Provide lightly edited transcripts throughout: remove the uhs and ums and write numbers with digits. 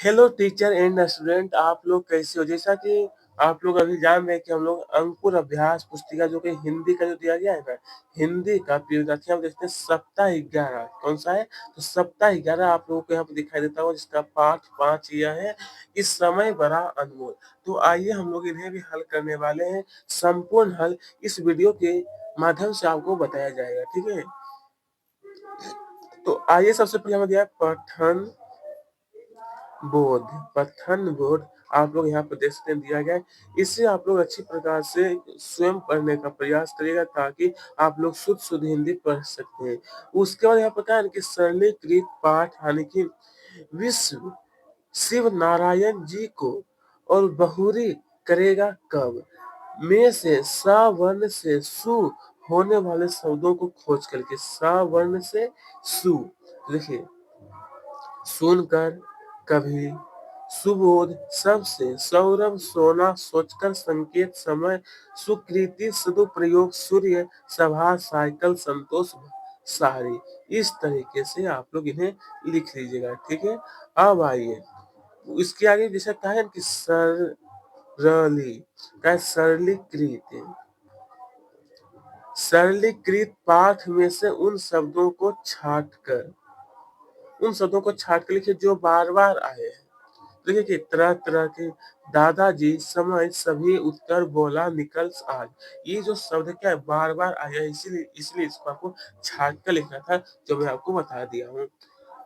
Hello teacher and student, आप लोग कैसे हो? जैसा कि आप लोग अभी जान रहे हैं कि हम लोग अंकुर अभ्यास पुस्तिका जो कि हिंदी का जो दिया गया है ना, हिंदी का प्रियोगाथी हम देखते हैं सप्ताह 11। कौन सा है? तो सप्ताह 11 आप लोगों को यहाँ पे दिखाई देता होगा, जिसका पाठ 5 यह है कि समय बड़ा अनमोल। तो आइए हम लोग इन्हें भी हल करने वाले हैं। संपूर्ण हल इस वीडियो के माध्यम से आपको बताया जाएगा, ठीक है? तो आइए सबसे पहले हमें दिया है पठन बोध आप लोग यहाँ पर देख सकते हैं दिया गया है। इसे आप लोग अच्छी प्रकार से स्वयं पढ़ने का प्रयास करिएगा ताकि आप लोग शुद्ध हिंदी पढ़ सकते हैं। उसके बाद यहाँ पर क्या है कि सरलीकृत पाठ यानी कि विश्व शिव नारायण जी को और बहुरी करेगा कब में से सा वर्ण से सु होने वाले शब्दों को खोज करके सा वर्ण से सु देखिए सुनकर कभी सुबोध सबसे सौरभ सोना सोचकर संकेत समय सुकृति सदुप्रयोग सूर्य सभा साइकिल संतोष सारी। इस तरीके से आप लोग इन्हें लिख लीजिएगा, ठीक है। अब आइए इसके आगे जैसे कहा है कि सरलीकृत सरलीकृत पाठ में से उन शब्दों को छाट कर लिखिए जो बार बार आए हैं। देखिए कि तरह तरह के दादाजी समय सभी उत्तर बोला निकल आज। ये जो शब्द क्या है बार बार आया है, इसीलिए इसलिए इसको आपको छाट कर लिखना था, जो मैं आपको बता दिया हूँ।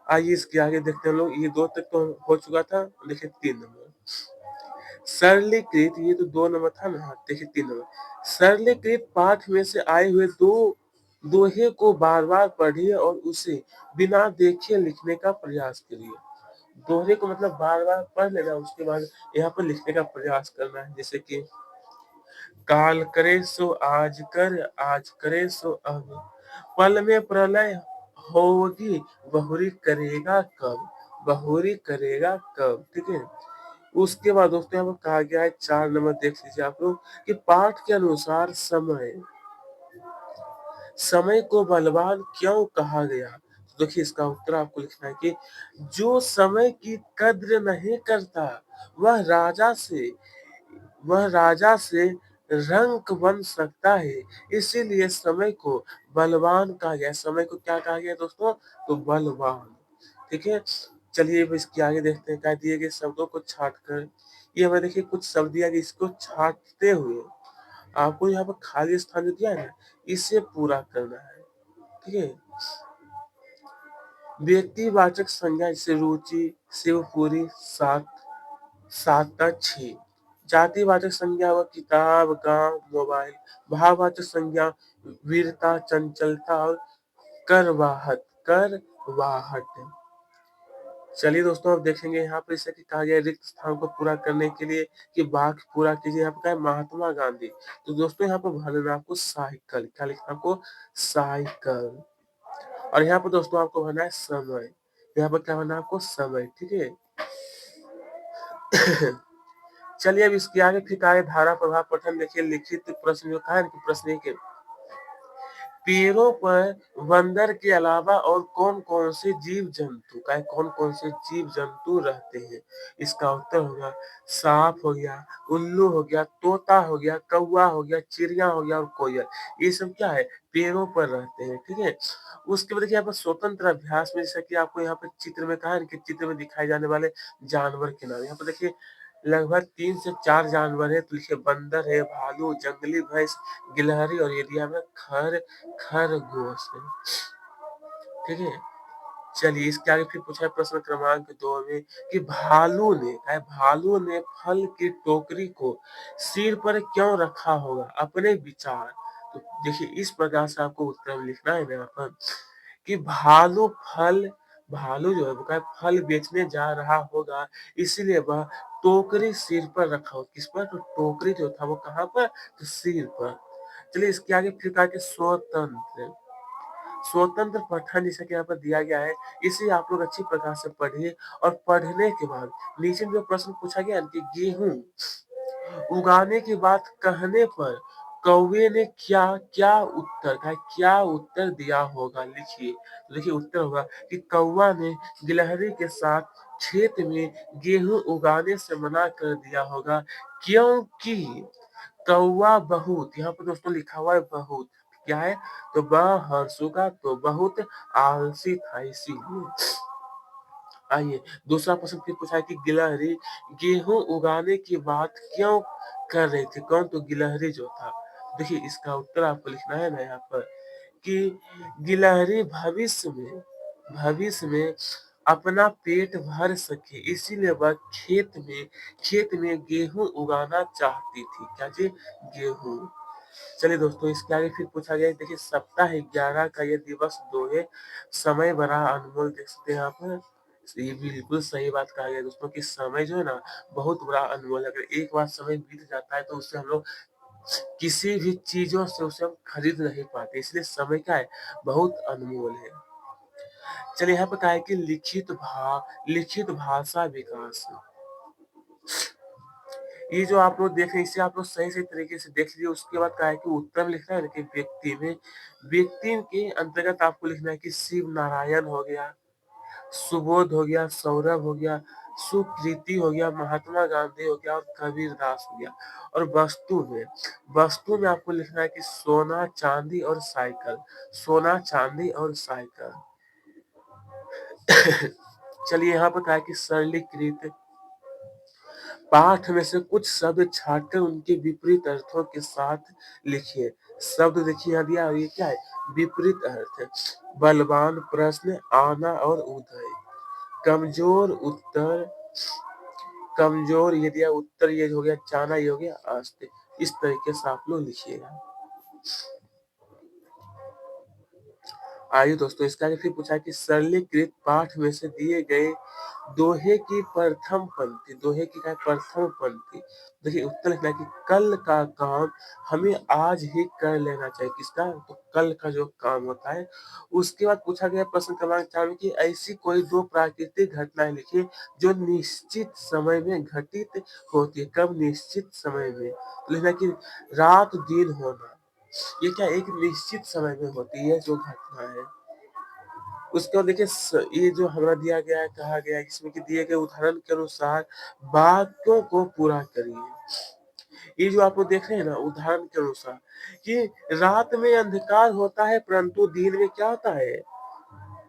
आइए इसके आगे देखते हैं लोग। ये 2 तक तो हो चुका था, देखिए 3 नंबर सरलीकृत, ये तो 2 नंबर था ना। हाँ, देखिए 3 नंबर सरलीकृत पाठ में से आए हुए दोहे को बार बार पढ़िए और उसे बिना देखे लिखने का प्रयास करिए। दोहरे को मतलब बार बार पढ़ लेना, उसके बाद यहाँ पर लिखने का प्रयास करना है। जैसे कि काल करे सो आज करे सो अब, पल में प्रलय होगी बहुरी करेगा कब, ठीक है। उसके बाद दोस्तों यहाँ पर कहा गया है 4 नंबर देख लीजिए आप लोग कि पाठ के अनुसार समय को बलवान क्यों कहा गया। तो देखिए इसका उत्तर आपको लिखना है कि जो समय की कद्र नहीं करता वह राजा से रंक बन सकता है, इसीलिए समय को बलवान कहा गया। समय को क्या कहा गया दोस्तों? तो बलवान, ठीक है। चलिए अब इसके आगे देखते हैं क्या दिए गए शब्दों को छाट कर। ये हमें देखिए कुछ शब्द दिया गया, इसको छाटते हुए आपको यहाँ पर खाली स्थान जो दिया है ना, इसे पूरा करना है, ठीक है। व्यक्तिवाचक संज्ञा जैसे रुचि शिवपुरी साता 6। जातिवाचक संज्ञा व किताब गांव मोबाइल। भाववाचक संज्ञा वीरता चंचलता और करवाहट। चलिए दोस्तों अब देखेंगे यहाँ पर इसे कहा गया रिक्त स्थान को पूरा करने के लिए कि वाक्य पूरा कीजिए। यहाँ पर क्या है महात्मा गांधी। तो दोस्तों यहाँ पर भरना आपको साइकिल, क्या लिखना आपको? साइकिल। और यहाँ पर दोस्तों आपको भरना है समय। यहाँ पर क्या भरना है आपको? समय, ठीक है। चलिए अब इसके आगे फिर आगे धारा प्रभाव पठन देखिए। लिखित प्रश्न जो कहा है कि प्रश्न के पेड़ों पर बंदर के अलावा और कौन कौन से जीव जंतु रहते हैं। इसका उत्तर होगा सांप हो गया, उल्लू हो गया, तोता हो गया, कौवा हो गया, चिड़िया हो गया और कोयल। ये सब क्या है? पेड़ों पर रहते हैं, ठीक है। उसके बाद देखिए यहाँ पर स्वतंत्र अभ्यास में जैसा कि आपको यहाँ पर चित्र में कहा है कि चित्र में दिखाए जाने वाले जानवर के नाम। यहाँ पर देखिए लगभग 3 से 4 जानवर है। तो लिखिए बंदर है, भालू, जंगली भैंस, गिलहरी और एरिया में खरगोश है, ठीक है। चलिए इसके आगे फिर पूछा है प्रश्न क्रमांक 2 में कि भालू ने फल की टोकरी को सिर पर क्यों रखा होगा? अपने विचार। तो देखिए इस प्रकार से आपको उत्तर में लिखना है यहाँ पर कि भालू जो है वो क्या है, फल बेचने जा रहा होगा, इसीलिए वह टोकरी सिर पर रखा हो। किस पर? तो टोकरी जो था वो कहाँ पर? तो सिर पर। चलिए इसके आगे फिर कहा कि स्वतंत्र पठन जैसा कि यहाँ पर दिया गया है, इसे आप लोग अच्छी प्रकार से पढ़िए और पढ़ने के बाद नीचे में जो प्रश्न पूछा गया है कि गेहूं उगाने की बात कहने पर कौवे ने क्या क्या उत्तर कहा, क्या उत्तर दिया होगा, लिखिए। तो देखिए उत्तर होगा कि कौवा ने गिलहरी के साथ खेत में गेहूं उगाने से मना कर दिया होगा, क्योंकि कौवा बहुत, यहाँ पर दोस्तों लिखा हुआ है बहुत, क्या है, तो ब हर्षों का, तो बहुत आलसी था इसीलिए। आइए दूसरा प्रश्न फिर पूछा है कि गिलहरी गेहूं उगाने की बात क्यों कर रही थी, कौन, तो गिलहरी जो था। देखिए इसका उत्तर आपको लिखना है ना यहाँ पर कि गिलहरी भविष्य में अपना पेट भर सके, इसीलिए वह खेत में गेहूं उगाना चाहती थी, क्या जी, गेहूं। चलिए दोस्तों इसके आगे फिर पूछा गया है, देखिए सप्ताह 11 का ये दिवस दोहे, समय बड़ा अनमोल, देख सकते हैं यहाँ पर। ये बिल्कुल सही बात कहा गया है दोस्तों कि समय जो है ना बहुत बड़ा अनमोल है। अगर एक बार समय बीत जाता है तो उससे हम लोग किसी भी चीजों से उसे हम खरीद नहीं पाते, इसलिए समय क्या है, बहुत अनमोल है। चलिए यहाँ पे कहा है कि लिखित भाषा विकास, ये जो आप लोग देख रहे हैं इसे आप लोग सही सही तरीके से देख लीजिए। उसके बाद कहा है कि उत्तर में लिखना है ना कि व्यक्ति के अंतर्गत आपको लिखना है कि शिव नारायण हो गया, सुबोध हो गया, सौरभ हो गया, सुकृति हो गया, महात्मा गांधी हो गया और कबीर दास हो गया। और वस्तु में आपको लिखना है कि सोना चांदी और साइकिल, सोना चांदी और साइकिल। चलिए यहाँ पर कहा है कि सरलीकृत पाठ में से कुछ शब्द छाटकर उनके विपरीत अर्थों के साथ लिखिए। शब्द देखिए यहाँ दिया, और ये क्या है, विपरीत अर्थ है। बलवान, प्रश्न, आना और उदय। कमजोर उत्तर, कमजोर ये दिया उत्तर, ये हो गया चाना, ये हो गया अस्त। इस तरीके से आप लोग लिखिएगा। आइए दोस्तों इसका आगे फिर पूछा कि सरलीकृत पाठ में से दिए गए दोहे की प्रथम पंक्ति, दोहे की क्या है, प्रथम पंक्ति। देखिए उत्तर लिखना है कि कल का काम हमें आज ही कर लेना चाहिए, किसका, तो कल का जो काम होता है। उसके बाद पूछा गया प्रश्न क्रमांक 4 में कि ऐसी कोई दो प्राकृतिक घटनाएं लिखिए जो निश्चित समय में घटित होती है, कब, निश्चित समय में। तो लिखना है कि रात दिन होना, ये क्या एक निश्चित समय में होती है जो घटना है। उसके बाद देखिए ये जो हमारा दिया गया है, कहा गया है इसमें कि दिए गए उदाहरण के अनुसार वाक्यों को पूरा करिए। ये जो आप लोग देख रहे हैं ना उदाहरण के अनुसार कि रात में अंधकार होता है परंतु दिन में क्या होता है,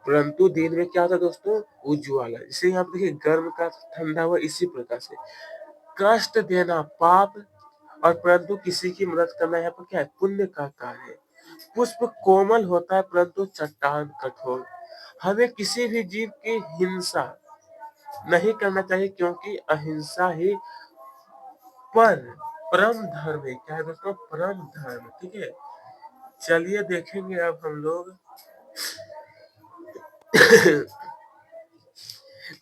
परंतु दिन में क्या होता है दोस्तों, उज्ज्वला। जैसे यहाँ पे देखिए गर्म का ठंडा हुआ, इसी प्रकार से कष्ट देना पाप और परंतु किसी की मदद करना यहाँ पर क्या है, पुण्य का कार्य है। पुष्प कोमल होता है परंतु चट्टान कठोर। हमें किसी भी जीव की हिंसा नहीं करना चाहिए क्योंकि अहिंसा ही पर परम धर्म है, क्या है दोस्तों, परम धर्म, ठीक है। चलिए देखेंगे अब हम लोग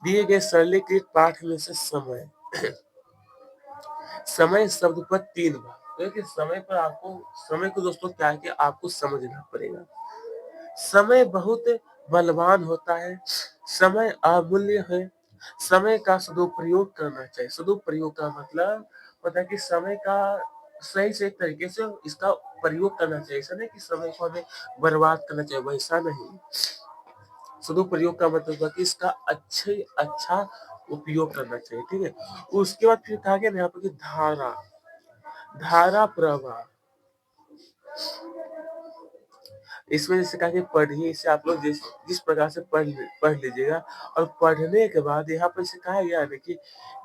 दिए गए सरलीकृत पाठ में से समय, समय शब्द पर 3 बार। तो देखिए समय पर आपको, समय को दोस्तों क्या है कि आपको समझना पड़ेगा। समय बहुत बलवान होता है, समय अमूल्य है, समय का सदुपयोग करना चाहिए। सदुपयोग का मतलब होता है कि समय का सही सही तरीके से इसका प्रयोग करना चाहिए, ऐसा नहीं कि समय को हमें बर्बाद करना चाहिए, वैसा नहीं। सदुपयोग का मतलब है कि इसका अच्छा उपयोग करना चाहिए, ठीक है। उसके बाद फिर कहा गया ना यहाँ पर कि धारा प्रवाह, इसमें जैसे कहा कि पढ़िए, इसे आप लोग जिस जिस प्रकार से पढ़ लीजिएगा। और पढ़ने के बाद यहाँ पर इसे कहा गया है कि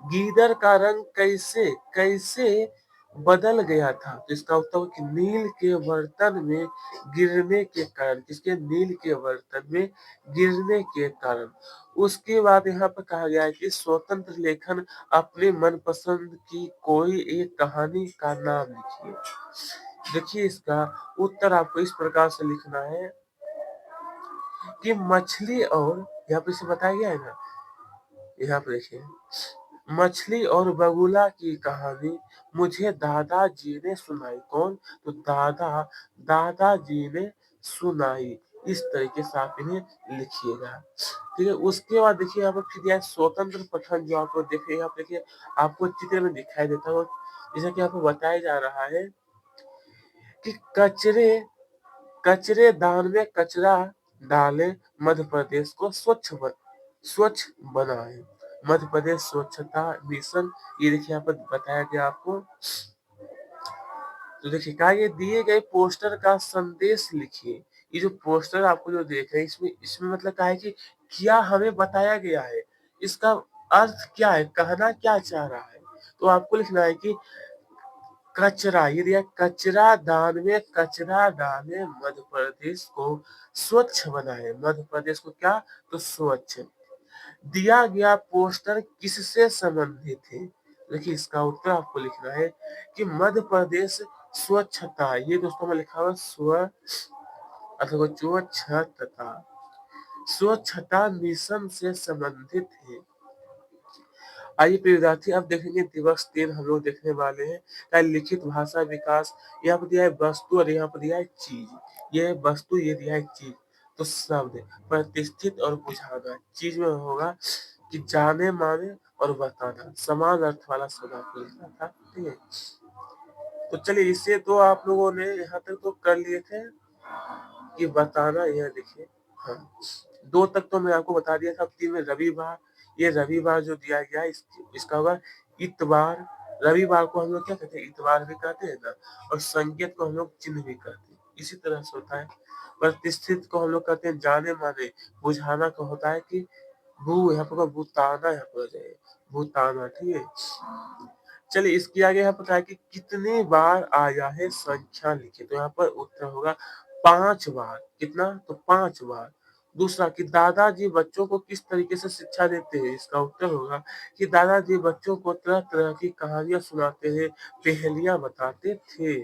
गीदड़ का रंग कैसे कैसे बदल गया था, तो इसका उत्तर हो कि नील के बर्तन में गिरने के कारण, किसके, नील के बर्तन में गिरने के कारण। उसके बाद यहाँ पर कहा गया है कि स्वतंत्र लेखन, अपने मनपसंद की कोई एक कहानी का नाम लिखिए। देखिए इसका उत्तर आपको इस प्रकार से लिखना है कि मछली और, यहाँ पे इसे बताया गया है ना, यहाँ पे देखिए, मछली और बगुला की कहानी मुझे दादाजी ने सुनाई, कौन, तो दादाजी ने सुनाई। इस तरीके से आप इन्हें लिखिएगा, ठीक है। उसके बाद देखिए यहाँ पर फिर यह स्वतंत्र पठन जो आप लोग देखिए, यहाँ पे देखिए आपको चित्र में दिखाई देता हो, जैसा कि यहाँ पे बताया जा रहा है कि कचरेदान में कचरा डालें, मध्य प्रदेश को स्वच्छ बनाएं। मध्य प्रदेश स्वच्छता मिशन, ये देखिए यहाँ पर बताया गया आपको। तो देखिए कहा, ये दिए गए पोस्टर का संदेश लिखिए। ये जो पोस्टर आपको जो देख रहे हैं, इसमें मतलब क्या है कि क्या हमें बताया गया है, इसका अर्थ क्या है, कहना क्या चाह रहा है। तो आपको लिखना है कि कचरा, ये दिया कचरा दान में कचरा डाले, मध्य प्रदेश को स्वच्छ बनाए। मध्य प्रदेश को क्या, तो स्वच्छ। दिया गया पोस्टर किससे संबंधित है। देखिए इसका उत्तर आपको लिखना है कि मध्य प्रदेश स्वच्छता, ये दोस्तों में लिखा हुआ अथवा स्वच्छता मिशन से संबंधित है। आइए प्रिय विद्यार्थी, अब देखेंगे दिवस 3 हम लोग देखने वाले हैं। क्या लिखित भाषा विकास, यहाँ पर दिया है वस्तु और यहाँ पर दिया है चीज। ये है वस्तु, ये दिया है चीज। तो शब्द प्रतिष्ठित और बुझाना, चीज में होगा कि जाने माने और बताना, समान अर्थ वाला शब्द आपको लिखना था। ठीक है, तो चलिए इससे तो आप लोगों ने यहाँ तक तो कर लिए थे कि बताना। यह देखिए, हाँ 2 तक तो मैं आपको बता दिया था। अब 3 में रविवार, ये रविवार जो दिया गया है इसका होगा इतवार। रविवार को हम लोग क्या कहते हैं, इतवार भी कहते हैं ना, और संकेत को हम लोग चिन्ह भी कहते हैं, इसी तरह से होता है। प्रतिष्ठित को हम लोग कहते हैं जाने माने, बुझाना का होता है कि भू, यहाँ पर भूताना, यहाँ पर हो जाए भूताना। ठीक है, चलिए इसके आगे यहाँ पर है कि कितनी बार आया है, संख्या लिखिए। तो यहाँ पर उत्तर होगा 5 बार। कितना, तो 5 बार। दूसरा कि दादाजी बच्चों को किस तरीके से शिक्षा देते हैं। इसका उत्तर होगा कि दादाजी बच्चों को तरह तरह की कहानियां सुनाते हैं, पहेलियां बताते थे।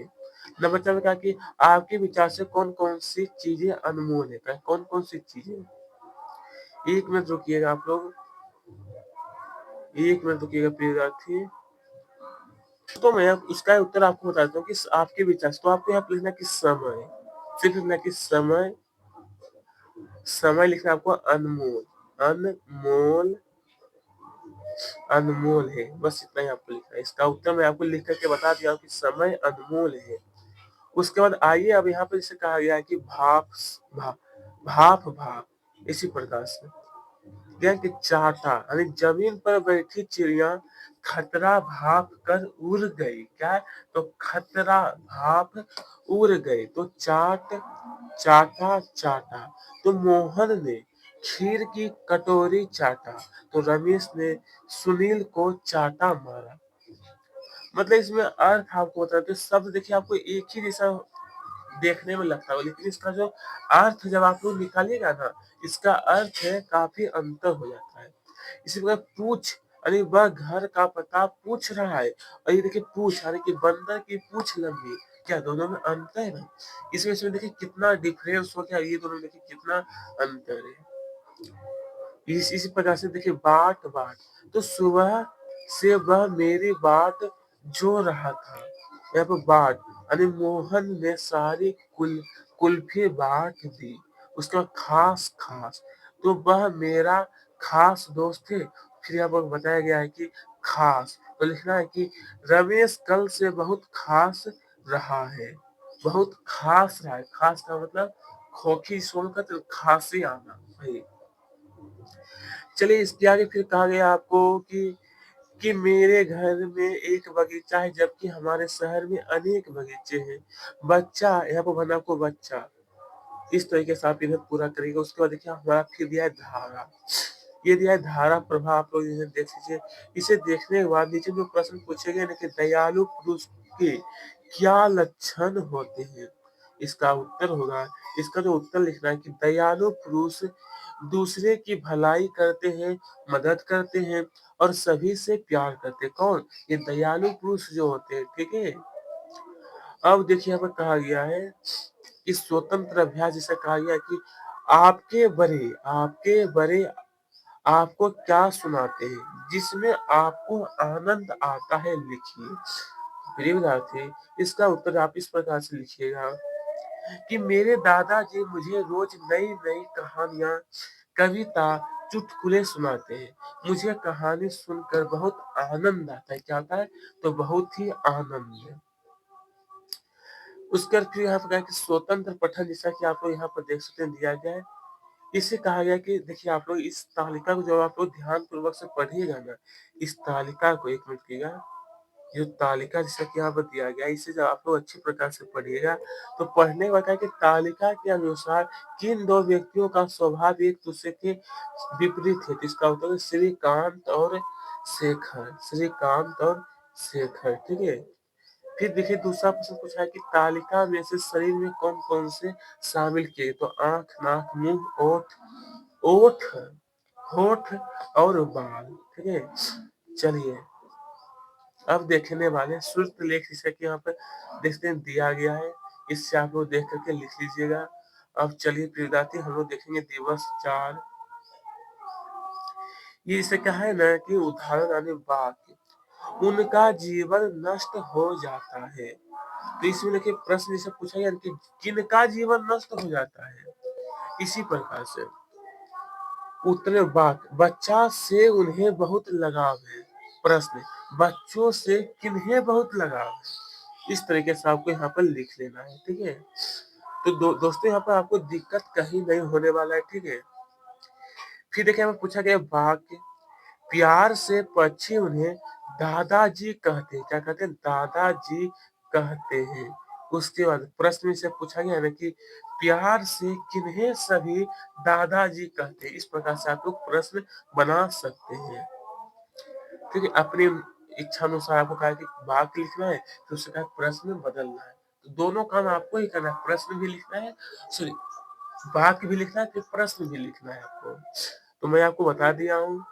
नंबर 4 में कहा कि आपके विचार से कौन कौन सी चीजें अनमोल है। कौन कौन सी चीजें, 1 मिनट रुकिएगा आप लोग, 1 मिनट रुकिएगा प्रिय विद्यार्थी। तो मैं उसका उत्तर आपको बताता हूँ कि आपके विचार, तो आपको यहाँ पे लिखना कि समय, सिर्फ लिखना कि समय, समय लिखना आपको अनमोल, अनमोल, अनमोल है, बस इतना ही आपको लिखना है। इसका उत्तर मैं आपको लिख करके बता दिया हूँ कि समय अनमोल है। उसके बाद आइए, अब यहाँ पे जैसे कहा गया है कि भाप, इसी प्रकार से क्या कि चाटा, यानी जमीन पर बैठी चिड़िया खतरा भाप कर उड़ गई। क्या है? तो खतरा भाप उड़ गई। तो चाटा। तो मोहन ने खीर की कटोरी चाटा, तो रमेश ने सुनील को चाटा मारा। मतलब इसमें अर्थ आपको बताते, शब्द देखिए आपको एक ही जैसा देखने में लगता है, लेकिन इसका जो अर्थ जब आप लोग निकालिएगा ना, इसका अर्थ है काफी अंतर हो जाता है। इसी प्रकार पूछ, यानी वह घर का पता पूछ रहा है, और ये देखिए पूछ, यानी कि बंदर की पूछ लंबी। क्या दोनों में अंतर है ना, इसमें देखिए कितना डिफरेंस हो गया, ये दोनों देखिए कितना अंतर है। इसी प्रकार से देखिए बाट, तो सुबह से वह मेरी बाट जो रहा था। यहाँ पर बाट, यानी मोहन ने सारी कुल्फी बांट दी। उसके बाद खास, तो वह मेरा खास दोस्त थे। फिर यहाँ पर बताया गया है कि खास, तो लिखना है कि रमेश कल से बहुत खास रहा है, बहुत खास रहा है। खास का मतलब खोखी सुनकर तो खांसी आना भाई। चलिए इसके आगे फिर कहा गया आपको कि मेरे घर में एक बगीचा है, जबकि हमारे शहर में अनेक बगीचे हैं। बच्चा, यहाँ पर बना आपको बच्चा, इस तरीके से आप इधर पूरा करिएगा। उसके बाद देखिए हमारा फिर दिया है धारा, ये दिया है धारा प्रभाव, आप लोग इसे देख लीजिए। इसे देखने के बाद नीचे जो प्रश्न पूछे गए ना कि दयालु पुरुष के क्या लक्षण होते हैं। इसका उत्तर होगा, इसका जो उत्तर लिखना है कि दयालु पुरुष दूसरे की भलाई करते हैं, मदद करते हैं और सभी से प्यार करते हैं। कौन, ये दयालु पुरुष जो होते हैं। ठीक है, अब देखिए यहाँ पर कहा गया है कि स्वतंत्र अभ्यास, जिसे कहा गया है कि आपके बड़े आपको क्या सुनाते हैं, जिसमें आपको आनंद आता है, लिखिए। प्रिय विद्यार्थी, इसका उत्तर आप इस प्रकार से लिखिएगा कि मेरे दादाजी मुझे रोज नई नई कहानियां, कविता, चुटकुले सुनाते हैं। मुझे कहानी सुनकर बहुत आनंद आता है। क्या आता है, तो बहुत ही आनंद है। उसके बाद फिर यहाँ पे कहा है कि स्वतंत्र पठन, जैसा कि आप लोग यहाँ पर देख सकते हैं दिया गया है। इसे कहा गया कि देखिए आप लोग इस तालिका को जब आप लोग ध्यानपूर्वक से पढ़िएगा ना, इस तालिका को 1 मिनट रुकिएगा, जो तालिका जैसा कि यहाँ पर दिया गया है, इसे जब आप लोग अच्छी प्रकार से पढ़िएगा, तो पढ़ने के बाद क्या है कि तालिका के अनुसार किन 2 व्यक्तियों का स्वभाव एक दूसरे के विपरीत है? तो इसका उत्तर है श्रीकांत और शेखर, श्रीकांत और शेखर, ठीक है? फिर देखिए दूसरा प्रश्न पूछा है कि तालिका में से शरीर में कौन-कौन से शामिल किए? तो आँख, नाक, मुँह, ओठ, होठ और बाल, ठीक है? चलिए, अब देखने वाले श्रुत लेख जैसा कि यहाँ पे देखते हैं दिया गया है, इससे आप लोग देख कर के लिख लीजिएगा। अब चलिए प्रियदाती हम लोग देखेंगे दिवस 4। ये जैसे क्या है ना कि उदाहरण यानी वाक्य, उनका जीवन नष्ट हो जाता है। तो इसमें देखिए प्रश्न जैसे पूछा गया कि किनका जीवन नष्ट हो जाता है? इसी प्रकार से उत्तर बच्चा से उन्हें बहुत लगाव है। प्रश्न, बच्चों से किन्हें बहुत लगाव है? इस तरीके से आपको यहाँ पर लिख लेना है, ठीक है? तो दोस्तों यहाँ पर आपको दिक्कत कहीं नहीं होने वाला है, ठीक है? फिर देखिए हमें पूछा गया वाक्य, प्यार से पक्षी उन्हें दादाजी कहते हैं। क्या कहते हैं? दादाजी कहते हैं। उसके बाद प्रश्न में से पूछा गया है ना कि प्यार से किन्हें सभी दादाजी कहते हैं। इस प्रकार से आप लोग प्रश्न बना सकते हैं। ठीक है? अपनी इच्छा अनुसार आपको कहा है कि वाक्य लिखना है, तो उससे कहा प्रश्न बदलना है। तो दोनों काम आपको ही करना है, प्रश्न भी लिखना है, सॉरी वाक्य भी लिखना है, फिर प्रश्न भी लिखना है आपको। तो मैं आपको बता दिया हूँ।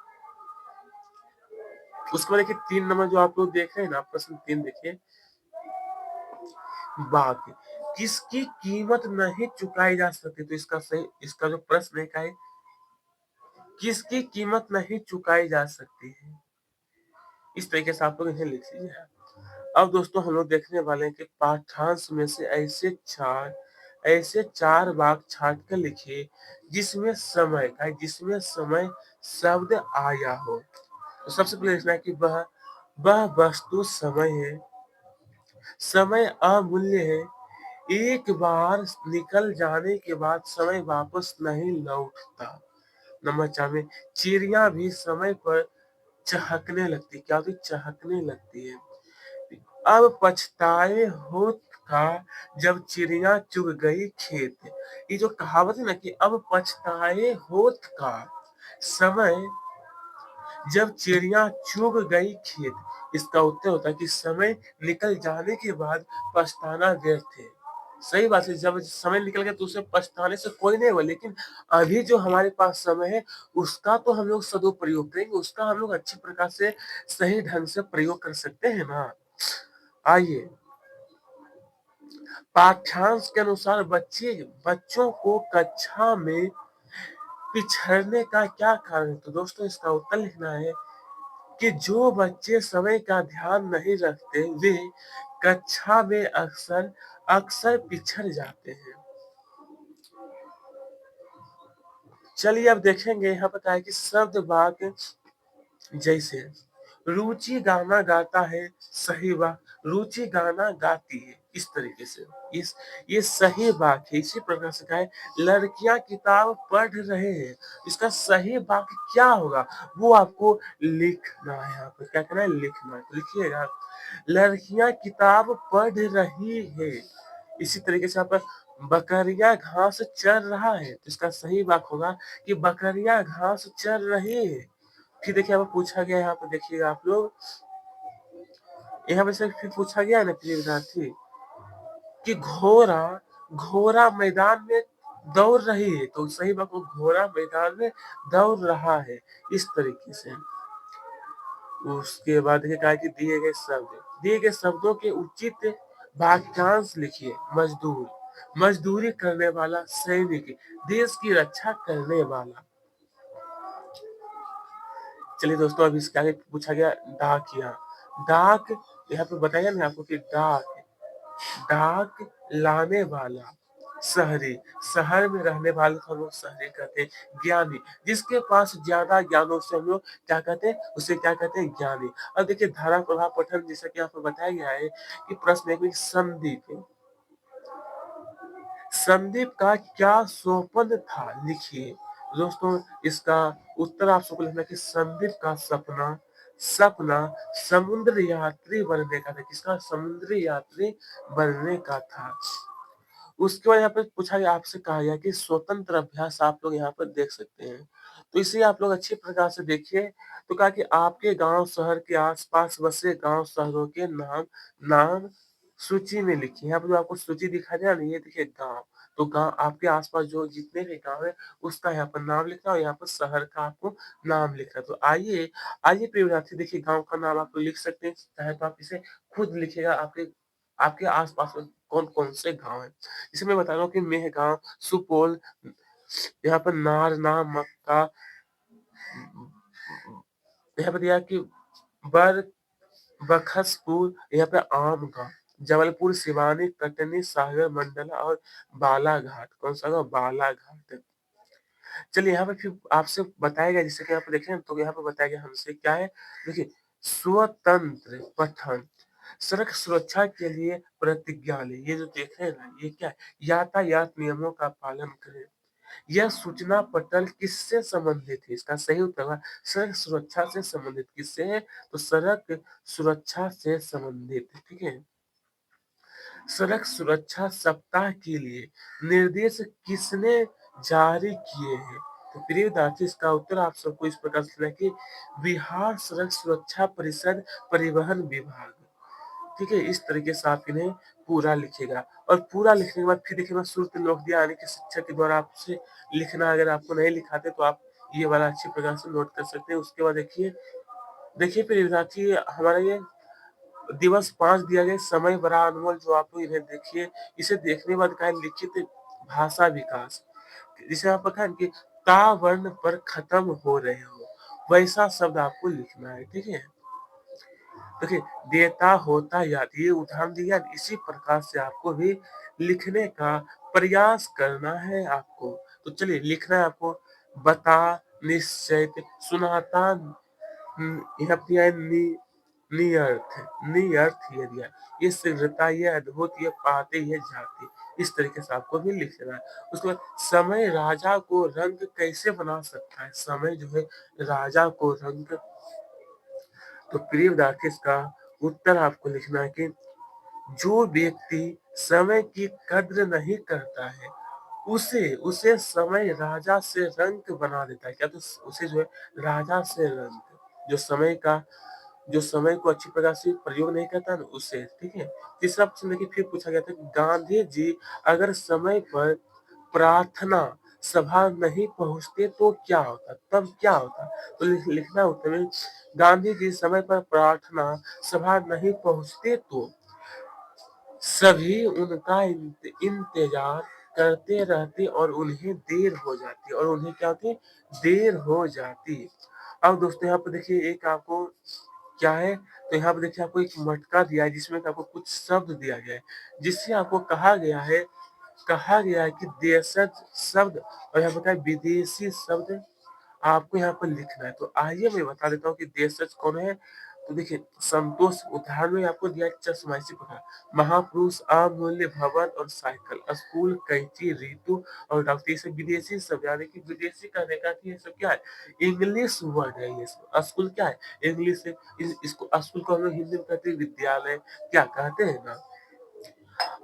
उसके बाद देखिए 3 नंबर जो आप लोग देख रहे हैं ना, प्रश्न 3 देखिए, वाक्य किसकी कीमत नहीं चुकाई जा सकती? तो इसका जो प्रश्न है क्या है, किसकी कीमत नहीं चुकाई जा सकती है? इस तरीके से आप लोग इन्हें लिख लीजिए। अब दोस्तों हम लोग देखने वाले हैं कि पाठ्यांश में से ऐसे चार वाक्य छांट कर लिखिए जिसमें समय शब्द आया हो। तो सबसे पहले लिखना है कि वह वस्तु समय है, समय अमूल्य है, एक बार निकल जाने के बाद समय वापस नहीं लौटता। नंबर 4 में चिड़िया भी समय पर चहकने लगती, क्या होती? चहकने लगती है। अब पछताए होत का जब चिड़िया चुग गई खेत। ये जो कहावत है ना कि अब पछताए होत का समय जब चिड़िया चुग गई खेत, इसका उत्तर होता है कि समय निकल जाने के बाद पछताना व्यर्थ है। सही बात है, जब समय निकल गया तो उसे पछताने से कोई नहीं हुआ, लेकिन अभी जो हमारे पास समय है उसका तो हम लोग सदुपयोग करेंगे, उसका हम लोग अच्छी प्रकार से सही ढंग से प्रयोग कर सकते हैं ना। आइए, पाठ्यांश के अनुसार बच्चों को कक्षा में पिछड़ने का क्या कारण है? तो दोस्तों इसका उत्तर लिखना है कि जो बच्चे समय का ध्यान नहीं रखते वे कक्षा में अक्सर अक्सर पिछड़ जाते हैं। चलिए अब देखेंगे यहाँ पर क्या है कि शब्द वाक्य, जैसे रुचि गाना गाता है, सही बात, रुचि गाना गाती है, इस तरीके से इस ये सही बात है। इसी प्रकार से कहा है लड़कियां किताब पढ़ रहे हैं, इसका सही वाक्य क्या होगा वो आपको लिखना है। यहाँ पर क्या करना है? लिखना है। तो लिखिएगा लड़कियां किताब पढ़ रही है। इसी तरीके से यहाँ पर बकरियां घास चर रहा है, तो इसका सही वाक्य होगा कि बकरियां घास चर रही है। फिर देखिए यहाँ पर पूछा गया, यहाँ पर देखिएगा आप लोग, यहाँ पे से फिर पूछा गया है ना प्रिय विद्यार्थी कि घोड़ा घोड़ा मैदान में दौड़ रही है, तो सही बात को घोड़ा मैदान में दौड़ रहा है, इस तरीके से। उसके बाद देखिए कहा है कि दिए गए शब्दों के उचित वाक्यांश लिखिए। मजदूरी करने वाला, सैनिक, देश की रक्षा करने वाला। चलिए दोस्तों अब इसके आगे पूछा गया डाकिया, डाक, यहाँ पे बताया ना आपको कि डाक लाने वाला, शहरी, शहर में रहने वाले को हम लोग शहरी कहते हैं। ज्ञानी, जिसके पास ज्यादा ज्ञान हो उसे हम लोग क्या कहते हैं? उसे क्या कहते हैं? ज्ञानी। अब देखिए धारा प्रभाव पठन जैसा कि यहाँ पे बताया गया है कि प्रश्न एक में संधि पे संदीप का क्या स्वप्न था? लिखिए। दोस्तों, इसका उत्तर आप सबको लिखना है कि संदीप का सपना सपना समुद्र यात्री बनने का था। किसका? समुद्री यात्री बनने का था। उसके बाद यहाँ पे पूछा गया, आपसे कहा गया कि स्वतंत्र अभ्यास आप लोग यहाँ पर देख सकते हैं। तो इसे आप लोग अच्छी प्रकार से देखिए। तो कहा कि आपके गाँव शहर के आस-पास बसे गाँव शहरों के नाम नाम सूची में लिखिए। यहाँ पे जो आपको सूची दिखाई दे रहा है ना, ये देखिए गाँव। तो गाँव आपके आस-पास जो जितने भी गाँव हैं, उसका यहाँ पर नाम लिखना है और यहाँ पर शहर का आपको नाम लिखना है। तो आइए आइए प्रिय विद्यार्थी, देखिए गाँव का नाम आप लोग लिख सकते हैं। चाहे तो आप इसे खुद लिखिएगा, आपके आपके आस-पास में कौन-कौन से गाँव हैं। जैसे मैं बता रहा हूँ कि मेहगाँव, सुपौल, यहाँ पर नारना, मक्का, यहाँ पे दिया है कि बर बखसपुर, यहाँ पे आमगाँव, जबलपुर, सिवानी, कटनी, सागर, मंडला और बालाघाट। कौन-सा गाँव? बालाघाट। चलिए यहाँ पे फिर आपसे बताया गया, जैसे कि यहाँ पे देखें तो यहाँ पे बताया गया हमसे क्या है, देखिए स्वतंत्र पठन, सड़क सुरक्षा के लिए प्रतिज्ञा लें। ये जो देख रहे हैं ना, ये क्या है? यातायात नियमों का पालन करें। यह सूचना पटल किससे संबंधित है? इसका सही उत्तर होगा सड़क सुरक्षा से संबंधित। किससे है? तो सड़क सुरक्षा से संबंधित, ठीक है। सड़क सुरक्षा सप्ताह के लिए निर्देश किसने जारी किए हैं? तो प्रिय विद्यार्थी, इसका उत्तर आप सबको इस प्रकार से लिखना है कि बिहार सड़क सुरक्षा परिषद परिवहन विभाग। ठीक है, इस तरीके से आप इन्हें पूरा लिखिएगा और पूरा लिखने के बाद फिर देखिए मैं शुल्क नोट दिया, यानी कि शिक्षक के द्वारा आपसे लिखना, अगर आपको नहीं लिखाते तो आप ये वाला अच्छी प्रकार से नोट कर सकते हैं। उसके बाद देखिए देखिए प्रिय विद्यार्थी, हमारा ये दिवस 5 दिया गया, समय बड़ा अनमोल, जो आप लोग इन्हें देखिए। इसे देखने के बाद क्या है, लिखित भाषा विकास, जिसे आप पता है कि ता वर्ण पर खत्म हो रहे हो, वैसा शब्द आपको लिखना है, ठीक है। देखिए, देता होता याद, ये उदाहरण दिया, इसी प्रकार से आपको भी लिखने का प्रयास करना है आपको। तो चलिए लिखना है आपको। बता, निश्चय, सुनाता, यहाँ पे दिया है नियर्थ, नियर्थ ये दिया, ये शीघ्रता, ये अद्भुत, ये पाते, ये जाति। इस तरीके से आपको भी लिख लेना है। उसके बाद समय राजा को रंग कैसे बना सकता है? समय जो है राजा को रंग, तो प्रिय विद्यार्थी, इसका उत्तर आपको लिखना है कि जो व्यक्ति समय की कद्र नहीं करता है, उसे उसे समय राजा से रंक बना देता है। क्या? तो उसे जो है राजा से रंक, जो समय का जो समय को अच्छी प्रकार से प्रयोग नहीं करता ना, उसे, ठीक है। तीसरा प्रश्न देखिए, फिर पूछा गया था कि गांधी जी अगर समय पर प्रार्थना सभा नहीं पहुंचते तो क्या होता? तब क्या होता? तो लिखना उत्तर में, गांधी जी समय पर प्रार्थना सभा नहीं पहुंचते तो सभी उनका इंतजार करते रहते और उन्हें देर हो जाती, और उन्हें क्या होती? देर हो जाती। अब दोस्तों यहाँ पे देखिए एक आपको क्या है, तो यहाँ पे देखिए आपको एक मटका दिया है, जिसमें कि आपको कुछ शब्द दिया गया है, जिससे आपको कहा गया है कि देशज शब्द और यहाँ पे क्या है, विदेशी शब्द आपको यहाँ पर लिखना है। तो आइए मैं बता देता हूँ कि देशज कौन है। तो देखिए, संतोष, उदाहरण में आपको दिया है चश्मा, इसी प्रकार महापुरुष, अमूल्य, भवन और साइकिल, स्कूल, कैंची, ऋतु और डॉक्टर। ये सब विदेशी शब्द, यानी कि विदेशी कहने का अर्थ ये सब क्या है, इंग्लिश वर्ड है ये सब। स्कूल क्या है? इंग्लिश है। इसको स्कूल को हम लोग हिंदी में कहते हैं विद्यालय, क्या कहते हैं ना।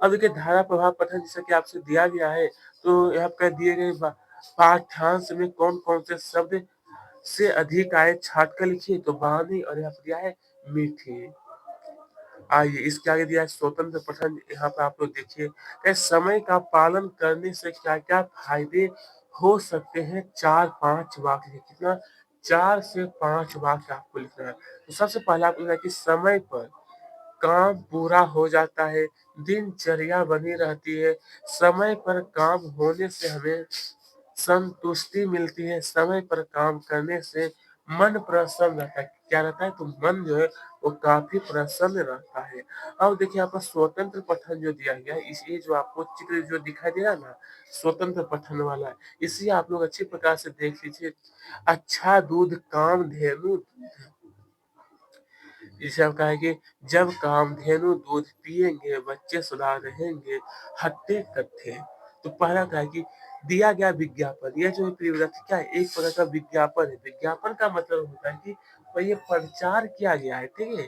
अब देखिए धारा प्रभाव पठन, जैसा कि आपसे दिया गया है, तो यहाँ पर दिए गए पाठ्यांश में कौन कौन से शब्द से अधिक आए छाट कर लिखिए। तो वाणी, और यहाँ पर दिया है मीठी। आइए इसके आगे दिया है स्वतंत्र पठन, यहाँ पे आप लोग देखिए कि समय का पालन करने से क्या क्या फायदे हो सकते हैं। 4-5 वाक्य, कितना? 4 से 5 वाक्य आपको लिखना है। तो सबसे पहला आपको लिखना है कि समय पर काम पूरा हो जाता है, दिनचर्या बनी रहती है, समय पर काम होने से हमें संतुष्टि मिलती है, समय पर काम करने से मन प्रसन्न रहता है। क्या रहता है? तो मन जो है वो काफ़ी प्रसन्न रहता है। अब देखिए यहाँ पर स्वतंत्र पठन जो दिया गया है, इस ये जो आपको चित्र जो दिखाई दे रहा है ना, स्वतंत्र पठन वाला, इसे आप लोग अच्छी प्रकार से देख लीजिए। अच्छा दूध कामधेनु, जिसे हम कहेंगे, जब कामधेनु दूध पिएंगे बच्चे सदा रहेंगे हट्टे कट्ठे। तो पहला क्या है कि दिया गया विज्ञापन, यह जो प्रिय विद्यार्थी क्या है, एक प्रकार का विज्ञापन है। विज्ञापन का मतलब होता है कि भाई ये प्रचार किया गया है, ठीक है?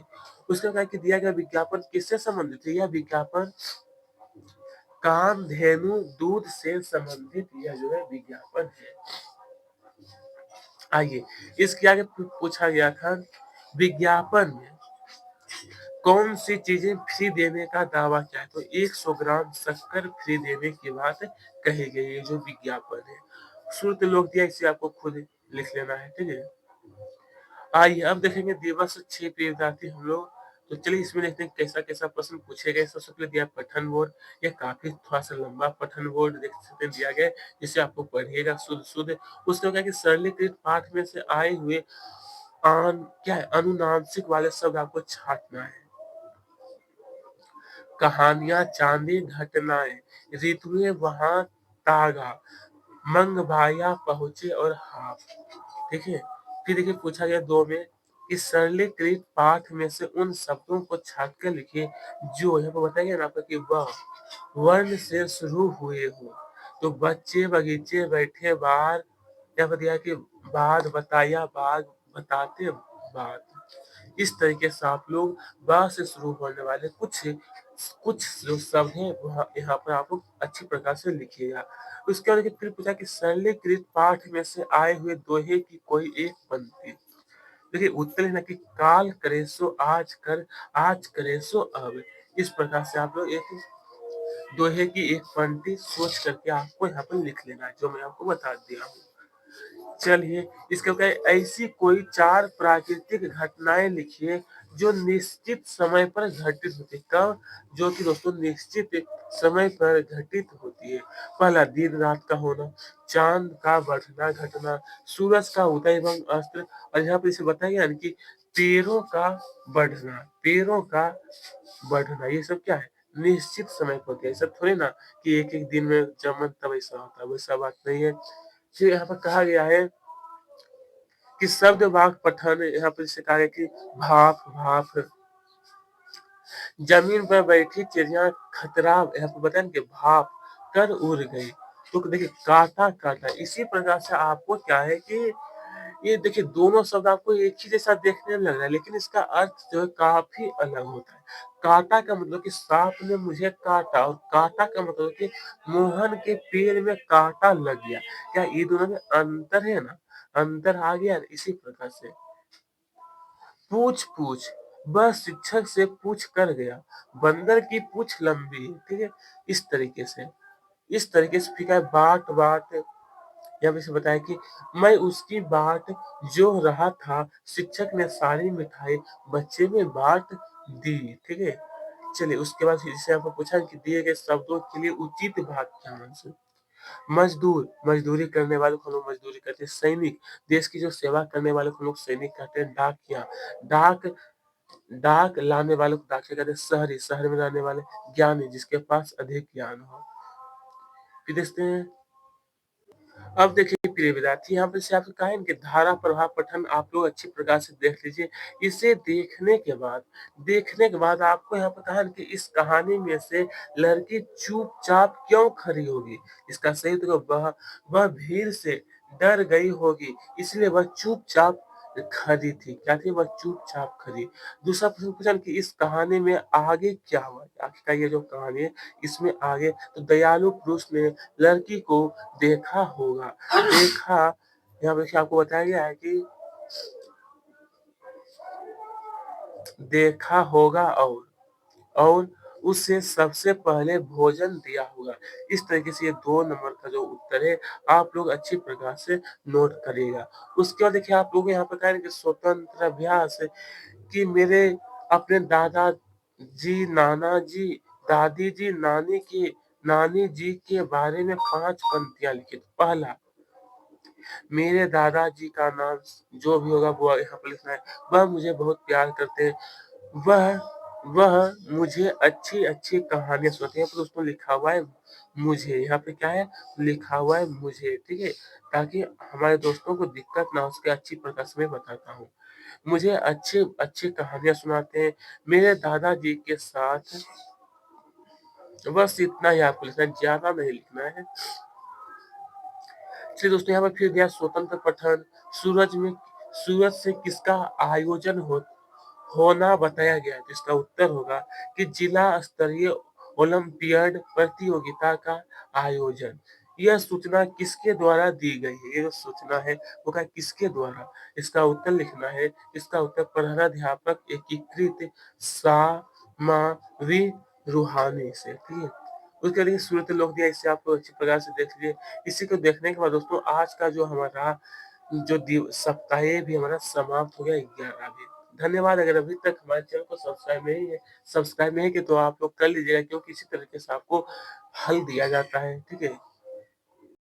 उसका क्या है कि दिया गया विज्ञापन किससे संबंधित है? यह विज्ञापन कामधेनु दूध से संबंधित यह जो है विज्ञापन है। आइए, इसके आगे पूछा गया था, विज्ञापन में कौन सी चीजें फ्री देने का दावा किया है? तो 100 ग्राम शक्कर फ्री देने की बात कही गई है, जो विज्ञापन है। शुल्क लोग दिया, इसे आपको खुद लिख लेना है, ठीक है? आइए अब देखेंगे दिवस 6 पे विद्यार्थी हम लोग। तो चलिए इसमें देखते हैं कैसा कैसा प्रश्न पूछे गए। सबसे पहले दिया पठन बोर्ड, ये काफी थोड़ा सा लंबा पठन बोर्ड देख सकते हैं दिया गया है, जिसे आपको पढ़िएगा शुद्ध शुद्ध। उसके बाद क्या है कि सरलीकृत पाठ में से आए हुए क्या है, अनुनासिक वाले शब्द आपको छांटना है। कहानियां, चांदी, घटनाएं, ऋतुएं, वहां, तागा, मंग भाया पहुंचे और हाफ, ठीक है? फिर देखिए पूछा गया 2 में कि सरलीकृत पाठ में से उन शब्दों को छाट कर लिखिए जो यहाँ पर बताया गया ना आपका कि वह वर्ण से शुरू हुए हो। तो बच्चे बगीचे बैठे बाहर, या फिर दिया कि बाद बताया बाग बताते बात। इस तरीके से आप लोग बा से शुरू होने वाले कुछ कुछ जो शब्द हैं वह यहाँ पर आप लोग अच्छी प्रकार से लिखिएगा। उसके बाद देखिए फिर पूछा कि सरलीकृत पाठ में से आए हुए दोहे की कोई एक पंक्ति। देखिए उत्तर है ना कि काल करे सो आज कर, आज करे सो अब। इस प्रकार से आप लोग एक दोहे की एक पंक्ति सोच करके आपको यहाँ पर लिख लेना है, जो मैं आपको बता दिया हूँ। चलिए इसके बाद ऐसी कोई 4 प्राकृतिक घटनाएं लिखिए जो निश्चित समय पर घटित होती है। कब? जो कि दोस्तों निश्चित समय पर घटित होती है। पहला, दिन रात का होना, चांद का बढ़ना घटना, सूरज का उदय एवं अस्त, और यहाँ पे इसे बताया गया ना कि पेड़ों का बढ़ना, पेड़ों का बढ़ना, ये सब क्या है, निश्चित समय पर होती है। सब थोड़ी ना कि एक एक दिन में जमन तब ऐसा होता है, वैसा बात नहीं है। फिर यहाँ पर कहा गया है कि शब्द वाक पठन, यहाँ पर जैसे कहा गया कि भाप भाप, जमीन पर बैठी चिड़िया खतरा, यहाँ पर बताया ना कि भाप कर उड़ गई। तो देखिए काटा काटा, इसी प्रकार से आपको क्या है कि ये देखिए दोनों शब्द आपको एक ही जैसा देखने में लग रहा है, लेकिन इसका अर्थ जो है काफी अलग होता है। काटा का मतलब कि सांप ने मुझे काटा, और काटा का मतलब कि मोहन के पैर में कांटा लग गया। क्या ये दोनों में अंतर है ना? अंतर आ गया ना? इसी प्रकार से पूछ पूछ, वह शिक्षक से पूछ कर गया, बंदर की पूछ लंबी है, ठीक है? इस तरीके से, इस तरीके से फिर क्या है, बाट बाट, यहाँ पे से बताया कि मैं उसकी बाट जो रहा था, शिक्षक ने सारी मिठाई बच्चे में बांट दी, ठीक है? चलिए उसके बाद फिर से यहाँ पर पूछा कि दिए गए शब्दों के लिए उचित वाक्यांश। मजदूर, मजदूरी करने वालों को हम लोग मजदूरी कहते हैं। सैनिक, देश की जो सेवा करने वालों को हम लोग सैनिक कहते हैं। डाकिया, डाक डाक लाने वालों को डाकिया कहते हैं। शहरी, शहर में रहने वाले। ज्ञानी, जिसके पास अधिक ज्ञान हो। फिर देखते हैं, अब देखिए प्रिय विद्यार्थी, यहाँ पे से आपसे कहा है ना कि धारा प्रवाह पठन आप लोग अच्छी प्रकार से देख लीजिए। इसे देखने के बाद आपको यहाँ पे कहा है ना कि इस कहानी में से लड़की चुपचाप क्यों खड़ी होगी? इसका सही उत्तर, वह भीड़ से डर गई होगी, इसलिए वह चुपचाप खड़ी थी। क्या थी? वह चुपचाप खड़ी। दूसरा प्रश्न पूछा कि इस कहानी में आगे क्या हुआ? आखिर ये जो कहानी है, इसमें आगे तो दयालु पुरुष ने लड़की को देखा होगा, देखा, यहाँ पे आपको बताया गया है कि देखा होगा और उसे सबसे पहले भोजन दिया होगा। इस तरीके से ये 2 नंबर का जो उत्तर है, आप लोग अच्छी प्रकार से नोट करिएगा। उसके बाद देखिए आप लोग यहाँ पे कहा है कि स्वतंत्र अभ्यास कि मेरे अपने दादा जी, नाना जी, दादी जी, नानी जी के बारे में 5 पंक्तियाँ लिखिए। तो पहला, मेरे दादाजी का नाम जो भी होगा वो यहाँ पे लिखना है। वह मुझे बहुत प्यार करते हैं। वह वह मुझे अच्छी-अच्छी कहानियाँ सुनाते हैं। यहाँ पे दोस्तों लिखा हुआ है मुझे, यहाँ पे क्या है? लिखा हुआ है मुझे, ठीक है? ताकि हमारे दोस्तों को दिक्कत ना हो सके, अच्छी प्रकार से मैं बताता हूँ। मुझे अच्छी-अच्छी कहानियाँ सुनाते हैं। मेरे दादाजी के साथ बस इतना ही आपको लिखना है, ज़्यादा नहीं लिखना है। चलिए दोस्तों, यहाँ पर फिर दिया स्वतंत्र पठन, सूरज से किसका आयोजन होना बताया गया है। तो इसका उत्तर होगा कि जिला स्तरीय ओलंपियाड प्रतियोगिता का आयोजन। यह सूचना किसके द्वारा दी गई है? ये जो सूचना है वो क्या किसके द्वारा? इसका उत्तर लिखना है, इसका उत्तर प्रधानाध्यापक एकीकृत सामावी रूहानी से, ठीक है? उसके लिए सूरत लोक दिया, इसे आपको अच्छी प्रकार से देख लीजिए। इसी को देखने के बाद दोस्तों आज का जो हमारा जो सप्ताह है ये भी हमारा समाप्त हो गया 11 भी। धन्यवाद। अगर अभी तक हमारे चैनल को सब्सक्राइब नहीं किए तो आप लोग कर लीजिएगा, क्योंकि इसी तरीके से आपको हल दिया जाता है, ठीक है?